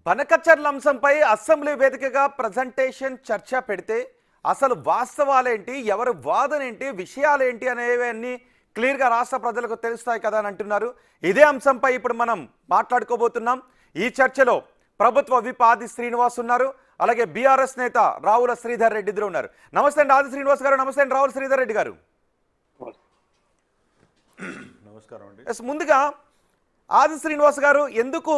బనకచర్ల అంశంపై అసెంబ్లీ వేదికగా ప్రజెంటేషన్ చర్చ పెడితే అసలు వాస్తవాలేంటి, ఎవరి వాదనేంటి, విషయాలేంటి అనేవన్నీ క్లియర్గా రాష్ట్ర ప్రజలకు తెలుస్తాయి కదా అని అంటున్నారు. ఇదే అంశంపై ఇప్పుడు మనం మాట్లాడుకోబోతున్నాం. ఈ చర్చలో ప్రభుత్వ విప్ ఆది శ్రీనివాస్ ఉన్నారు, అలాగే బీఆర్ఎస్ నేత రావుల శ్రీధర్ రెడ్డి ఇద్దరు ఉన్నారు. నమస్తే అండి ఆది శ్రీనివాస్ గారు. నమస్తే అండి రావుల శ్రీధర్ రెడ్డి గారు. నమస్కారం అండి. ముందుగా ఆది శ్రీనివాస్ గారు, ఎందుకు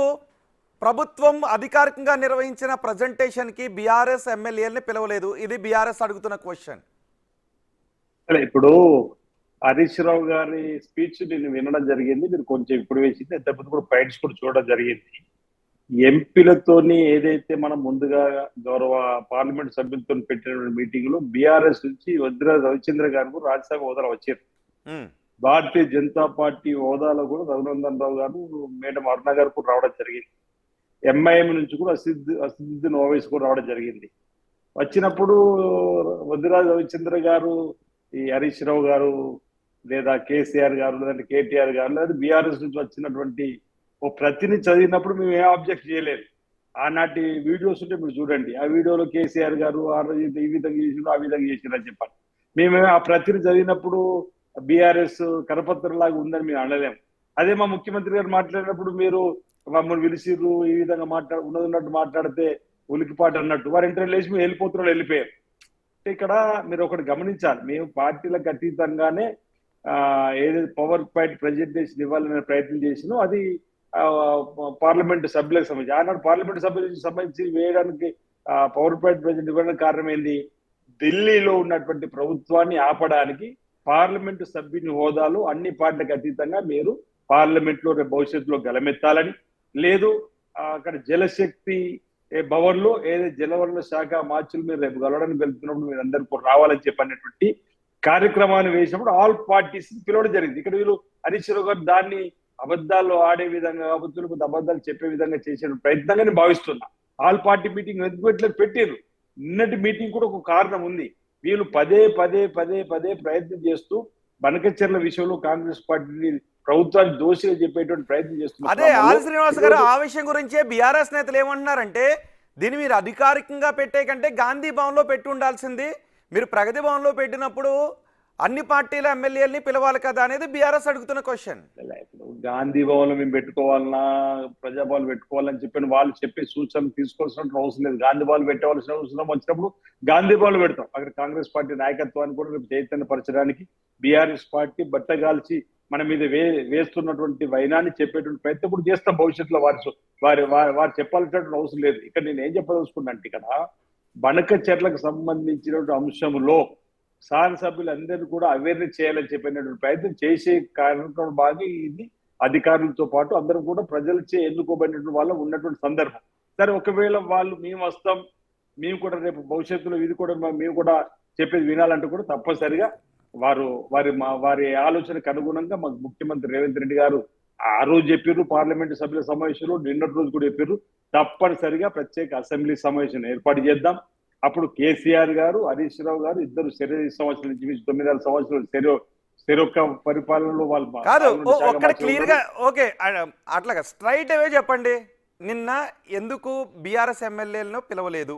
ప్రభుత్వం అధికారికంగా నిర్వహించిన ప్రజెంటేషన్కి బీఆర్ఎస్ ఎమ్మెల్యేలని పిలవలేదు? ఇది బీఆర్ఎస్ అడుగుతున్న క్వశ్చన్. ఇప్పుడు హరీష్ రావు గారి స్పీచ్ నేను వినడం జరిగింది. మీరు కొంచెం ఇప్పుడు వేసింది, ఎంతమంది కూడా ఫైట్స్ కూడా చూడడం జరిగింది. ఎంపీలతోని ఏదైతే మనం ముందుగా గౌరవ పార్లమెంట్ సభ్యులతో పెట్టిన మీటింగ్ లో బీఆర్ఎస్ నుంచి వద్దిరాజు రవిచంద్ర గారు రాజ్యసభ హోదాలో వచ్చారు. భారతీయ జనతా పార్టీ హోదాలో కూడా రఘునందన్ రావు గారు, మేడం అరుణ గారు కూడా రావడం జరిగింది. ఎంఐఎం నుంచి కూడా అసిదుద్దీన్ ఓవైసీ కూడా రావడం జరిగింది. వచ్చినప్పుడు వద్దిరాజు రవిచంద్ర గారు, ఈ హరీష్ రావు గారు, లేదా కేసీఆర్ గారు, లేదంటే కేటీఆర్ గారు, లేదా బీఆర్ఎస్ నుంచి వచ్చినటువంటి ఓ ప్రతిని చదివినప్పుడు మేము ఏం ఆబ్జెక్ట్ చేయలేదు. ఆనాటి వీడియోస్ ఉంటే మీరు చూడండి. ఆ వీడియోలో కేసీఆర్ గారు ఆ రోజు ఈ విధంగా చేసిండ్రు, ఆ విధంగా చేసిండ్రు అని చెప్పాలి. మేము ఆ ప్రతిని చదివినప్పుడు బీఆర్ఎస్ కరపత్రంలాగా ఉందని మేము అనలేము. అదే మా ముఖ్యమంత్రి గారు మాట్లాడినప్పుడు మీరు మమ్మల్ని పిలిచిర్రు, ఈ విధంగా ఉన్నట్టు మాట్లాడితే ఉలికిపాటు అన్నట్టు వారి ఇంటర్వ్యూ లేచి మేము వెళ్ళిపోతున్నారు, వెళ్ళిపోయారు. ఇక్కడ మీరు ఒకటి గమనించాలి, మేము పార్టీలకు అతీతంగానే ఏదైతే పవర్ పాయింట్ ప్రజెంటేషన్ ఇవ్వాలనే ప్రయత్నం చేసినో అది పార్లమెంటు సభ్యులకు సంబంధించి, ఆనాడు పార్లమెంటు సభ్యులకు సంబంధించి వేయడానికి పవర్ పాయింట్ ప్రజెంట్ ఇవ్వడానికి కారణం ఏంది? ఢిల్లీలో ఉన్నటువంటి ప్రభుత్వాన్ని ఆపడానికి పార్లమెంటు సభ్యుని హోదాలో అన్ని పార్టీలకు అతీతంగా మీరు పార్లమెంట్ లో రేపు భవిష్యత్తులో గలమెత్తాలని, లేదు అక్కడ జలశక్తి భవన్ లో ఏదైతే జలవనరుల శాఖ మార్చులు మీరు రేపు గలవడానికి వెళ్తున్నప్పుడు మీరు అందరూ కూడా రావాలని చెప్పినటువంటి కార్యక్రమాన్ని వేసినప్పుడు ఆల్ పార్టీస్ పిలవడం జరిగింది. ఇక్కడ వీళ్ళు హరీష్ రావు గారు దాన్ని అబద్ధాలు ఆడే విధంగా, అబద్ధాలు చెప్పే విధంగా చేసే ప్రయత్నంగా నేను భావిస్తున్నా. ఆల్ పార్టీ మీటింగ్ ఎందుకు ఇట్లా పెట్టారు? నిన్నటి మీటింగ్ కూడా ఒక కారణం ఉంది. వీళ్ళు పదే పదే పదే పదే ప్రయత్నం చేస్తూ బనకచర్ల విషయంలో కాంగ్రెస్ పార్టీని ప్రభుత్వాన్ని దోషిగా చెప్పేటువంటి ప్రయత్నం చేస్తున్నారు. అదే ఆది శ్రీనివాస్ గారు, ఆ విషయం గురించే బీఆర్ఎస్ నేతలు ఏమంటున్నారంటే, దీన్ని మీరు అధికారికంగా పెట్టే కంటే గాంధీ భవన్ లో పెట్టి ఉండాల్సింది, మీరు ప్రగతి భవన్ లో పెట్టినప్పుడు అన్ని పార్టీల ఎమ్మెల్యేలని పిలవాలి కదా అనేది బీఆర్ఎస్ అడుగుతున్న క్వశ్చన్. గాంధీ భవన్ లో మేము పెట్టుకోవాలన్నా, ప్రజాభవన్ పెట్టుకోవాలని చెప్పిన వాళ్ళు చెప్పే సూచనలు తీసుకోవాల్సిన అవసరం లేదు. గాంధీ భవన్ పెట్టవలసిన అవసరం వచ్చినప్పుడు గాంధీ భవన్ పెడతాం. అక్కడ కాంగ్రెస్ పార్టీ నాయకత్వాన్ని కూడా రేపు చైతన్యపరచడానికి బీఆర్ఎస్ పార్టీ బట్టగాల్చి మన మీద వేస్తున్నటువంటి వైనాన్ని చెప్పేటువంటి ప్రయత్నం కూడా చేస్తాం భవిష్యత్తులో. వారు చెప్పాల్సినటువంటి అవసరం లేదు. ఇక్కడ నేను ఏం చెప్పదలుచుకున్నా అంటే, ఇక్కడ బనకచర్లకు సంబంధించినటువంటి అంశంలో శాసనసభ్యులందరూ కూడా అవేర్నెస్ చేయాలని చెప్పినటువంటి ప్రయత్నం చేసే కార్యక్రమం బాగా ఇది అధికారులతో పాటు అందరూ కూడా ప్రజలచే ఎన్నుకోబడినటువంటి వాళ్ళు ఉన్నటువంటి సందర్భం. సరే, ఒకవేళ వాళ్ళు మేము వస్తాం, మేము కూడా రేపు భవిష్యత్తులో ఇది కూడా మేము కూడా చెప్పేది వినాలంటే కూడా తప్పనిసరిగా వారి ఆలోచనకు అనుగుణంగా మాకు ముఖ్యమంత్రి రేవంత్ రెడ్డి గారు ఆ రోజు చెప్పారు, పార్లమెంటు సభ్యుల సమావేశంలో నిన్నటి రోజు కూడా చెప్పారు, తప్పనిసరిగా ప్రత్యేక అసెంబ్లీ సమావేశం ఏర్పాటు చేద్దాం. అప్పుడు కేసీఆర్ గారు, హరీష్ రావు గారు ఇద్దరు 9 సంవత్సరాల నుంచి 9 సంవత్సరాలు చెరొక్క పరిపాలనలో వాళ్ళు కాదు. ఒక్కడ క్లియర్ గా ఓకే, అట్లాగా స్ట్రైట్ అవే చెప్పండి, నిన్న ఎందుకు బీఆర్ఎస్ ఎమ్మెల్యేలను పిలవలేదు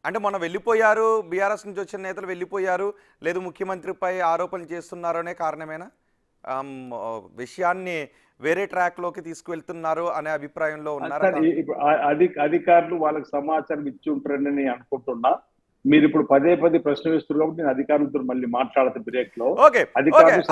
అంటే? మొన్న వెళ్ళిపోయారు, బీఆర్ఎస్ నుంచి వచ్చిన నేతలు వెళ్ళిపోయారు, లేదు ముఖ్యమంత్రిపై ఆరోపణలు చేస్తున్నారు అనే కారణమేనా? విషయాన్ని వేరే ట్రాక్ లోకి తీసుకువెళ్తున్నారు అనే అభిప్రాయంలో ఉన్నారు. అధికారులు వాళ్ళకి సమాచారం ఇచ్చి ఉంటారని నేను అనుకుంటున్నా. మీరు ఇప్పుడు పదే పదే ప్రశ్న వేస్తున్నారు కాబట్టి నేను అధికారులతో మళ్ళీ మాట్లాడతా బ్రేక్ లో. ఓకే. అధికారులు